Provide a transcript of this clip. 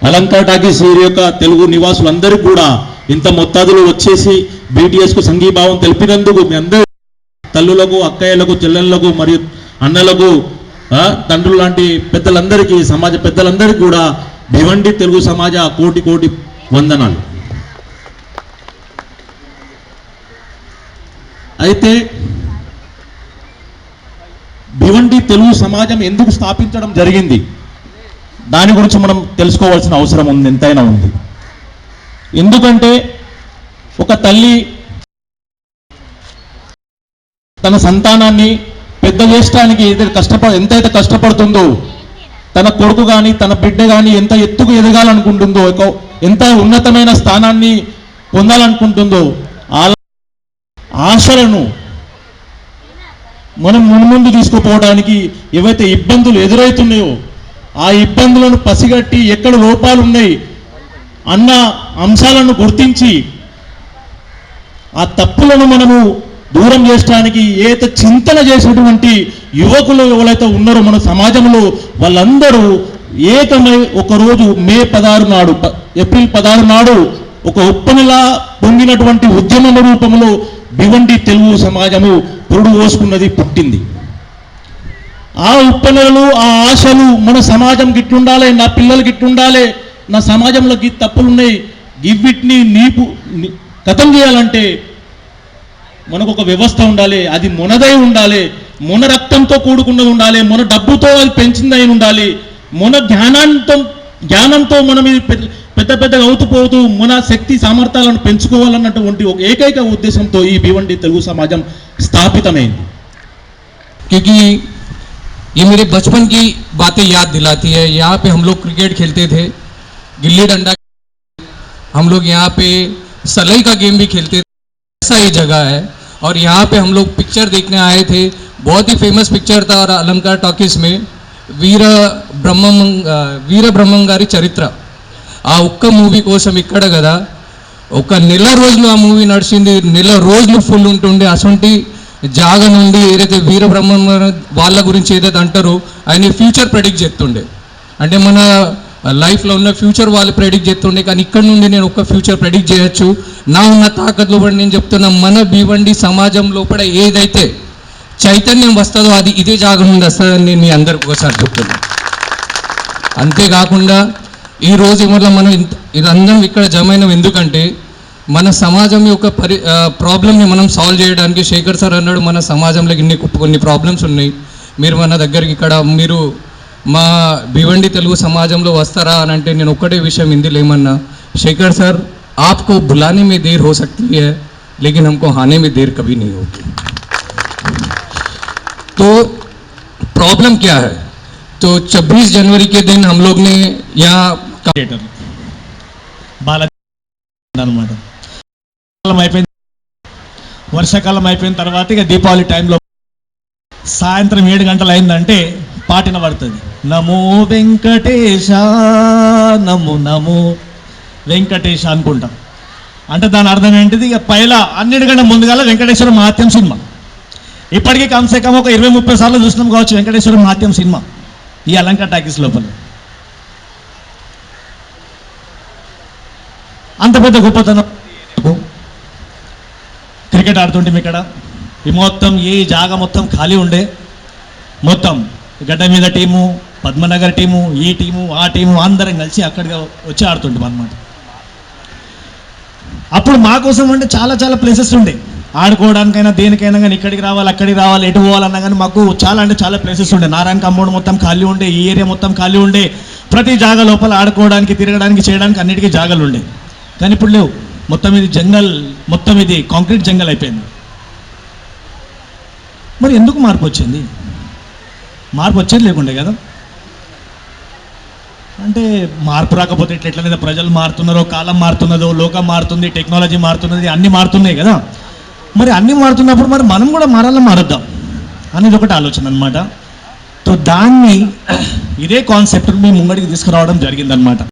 Alankar talkies యొక్క తెలుగు నివాసులందరికీ కూడా ఇంత మొత్తాదులో వచ్చేసి బీటీఎస్కు సంఘీభావం తెలిపినందుకు మీ అందరూ తల్లులకు, అక్కయ్యలకు, చెల్లెళ్లకు మరియు అన్నలకు, తండ్రులు లాంటి పెద్దలందరికీ, సమాజ పెద్దలందరికీ కూడా భివండి తెలుగు సమాజ కోటి కోటి వందనాలు. అయితే భివండి తెలుగు సమాజం ఎందుకు స్థాపించడం జరిగింది దాని గురించి మనం తెలుసుకోవాల్సిన అవసరం ఉంది, ఎంతైనా ఉంది. ఎందుకంటే ఒక తల్లి తన సంతానాన్ని పెద్ద చేయడానికి ఎంతైతే కష్టపడుతుందో, తన కొడుకు కానీ తన బిడ్డ కానీ ఎంత ఎత్తుకు ఎదగాలనుకుంటుందో, ఎంత ఉన్నతమైన స్థానాన్ని పొందాలనుకుంటుందో, ఆ ఆశలను మనం మున్ముందు తీసుకుపోవడానికి ఏవైతే ఇబ్బందులు ఎదురవుతున్నాయో ఆ ఇబ్బందులను పసిగట్టి ఎక్కడ లోపాలు ఉన్నాయి అన్న అంశాలను గుర్తించి ఆ తప్పులను మనము దూరం చేయడానికి ఏదైతే చింతన చేసినటువంటి యువకులు ఎవరైతే ఉన్నారో మన సమాజంలో వాళ్ళందరూ ఏకమై ఒకరోజు మే 16 నాడు, ఏప్రిల్ 16 నాడు ఒక ఉప్పనిలా పొంగినటువంటి ఉద్యమ రూపంలో భివండి తెలుగు సమాజము పురుడు పోసుకున్నది, పుట్టింది. ఆ ఉప్పనలు, ఆ ఆశలు మన సమాజం గిట్లుండాలి, నా పిల్లలు గిట్లుండాలి, నా సమాజంలో గి తప్పులున్నాయి, గివ్విటిని కథం చేయాలంటే మనకు ఒక వ్యవస్థ ఉండాలి. అది మొనదై ఉండాలి, మొన రక్తంతో కూడుకున్నది ఉండాలి, మొన డబ్బుతో అది పెంచిందై ఉండాలి, మొన జ్ఞానంతో మనం ఇది పెద్ద పెద్దగా అవుతుపోతూ మన శక్తి సామర్థ్యాలను పెంచుకోవాలన్నటువంటి ఒక ఏకైక ఉద్దేశంతో ఈ భివండి తెలుగు సమాజం స్థాపితమైంది. क्योंकि ये मेरे बचपन की बातें याद दिलाती है. यहाँ पे हम लोग क्रिकेट खेलते थे, गिल्ली डंडा, हम लोग यहाँ पे सलाई का गेम भी खेलते थे. ऐसा ही जगह है और यहाँ पे हम लोग पिक्चर देखने आए थे. बहुत ही फेमस पिक्चर था और अलंकार टॉकीज में వీర బ్రహ్మం గారి చరిత్ర, ఆ ఒక్క మూవీ కోసం ఇక్కడ కదా ఒక నెల రోజులు ఆ మూవీ నడిచింది. నెల రోజులు ఫుల్ ఉంటుండే. అసొంటి జాగ నుండి ఏదైతే వీర బ్రహ్మం వాళ్ళ గురించి ఏదైతే అంటారో ఆయన ఫ్యూచర్ ప్రెడిక్ట్ చేస్తుండే, అంటే మన లైఫ్లో ఉన్న ఫ్యూచర్ వాళ్ళు ప్రెడిక్ట్ చేస్తుండే. కానీ ఇక్కడ నుండి నేను ఒక ఫ్యూచర్ ప్రెడిక్ట్ చేయొచ్చు. నా ఉన్న తాకత్లో కూడా నేను చెప్తున్నా, మన భివండి సమాజం లోపల ఏదైతే చైతన్యం వస్తుందో అది ఇదే జాగ నుండి వస్తుందని నేను మీ అందరికి ఒకసారి చెప్తున్నాను. అంతేకాకుండా ఈరోజు వల్ల మనం ఇదందరం ఇక్కడ జమైనం ఎందుకంటే మన సమాజం యొక్క ప్రాబ్లమ్ని మనం సాల్వ్ చేయడానికి. శేఖర్ సార్ అన్నాడు మన సమాజంలో కొన్ని ప్రాబ్లమ్స్ ఉన్నాయి, మీరు మన దగ్గరికి ఇక్కడ మీరు మా భివండి తెలుగు సమాజంలో వస్తారా అని అంటే నేను ఒక్కటే విషయం హిందీలో ఏమన్నా, శేఖర్ సార్ आपको बुलाने में देर हो सकती है लेकिन हमको आने में देर कभी नहीं होगी. तो प्रॉब्लम क्या है? तो 26 जनवरी के दिन हम लोग ने यहाँ అనమాట వర్షాకాలం అయిపోయిన తర్వాత ఇక దీపావళి టైంలో సాయంత్రం 7 గంటలు అయిందంటే పాటిన పడుతుంది, నమో వెంకటేశ నమో నమో వెంకటేశ అనుకుంటాం. అంటే దాని అర్థం ఏంటిది, ఇక పైలా అన్నిటికంటే ముందుగా వెంకటేశ్వర మహాత్యం సినిమా. ఇప్పటికీ కమ్సే కమ్ ఒక 20-30 సార్లు చూసినాం కావచ్చు వెంకటేశ్వర మహాత్యం సినిమా ఈ అలంకార్ టాకీస్ లోపల. అంత పెద్ద గొప్పతనం. క్రికెట్ ఆడుతుంటే ఇక్కడ ఈ మొత్తం ఈ జాగా మొత్తం ఖాళీ ఉండే, మొత్తం గడ్డ మీద టీము, పద్మనగర్ టీము, ఈ టీము ఆ టీము అందరం కలిసి అక్కడికి వచ్చి ఆడుతుంటాం అన్నమాట. అప్పుడు మా కోసం అంటే చాలా చాలా ప్లేసెస్ ఉండే ఆడుకోవడానికైనా దేనికైనా కానీ, ఇక్కడికి రావాలి అక్కడికి రావాలి ఎటు పోవాలన్నా కానీ మాకు చాలా అంటే చాలా ప్లేసెస్ ఉండే. నారాయణ కమ్మోడు మొత్తం ఖాళీ ఉండే, ఈ ఏరియా మొత్తం ఖాళీ ఉండే. ప్రతి జాగా లోపల ఆడుకోవడానికి తిరగడానికి చేయడానికి అన్నిటికీ జాగాలు ఉండే. కానీ ఇప్పుడు లేవు, మొత్తం ఇది జంగల్, మొత్తం ఇది కాంక్రీట్ జంగల్ అయిపోయింది. మరి ఎందుకు మార్పు వచ్చింది? మార్పు వచ్చేది లేకుండే కదా. అంటే మార్పు రాకపోతే ఎట్లయితే ప్రజలు మారుతున్నారో, కాలం మారుతున్నదో, లోకం మారుతుంది, టెక్నాలజీ మారుతున్నది, అన్నీ మారుతున్నాయి కదా. మరి అన్నీ మారుతున్నప్పుడు మరి మనం కూడా మారొద్దాం అనేది ఒకటి ఆలోచన అనమాట. సో దాన్ని ఇదే కాన్సెప్ట్ మీ ముంగడికి తీసుకురావడం జరిగిందనమాట.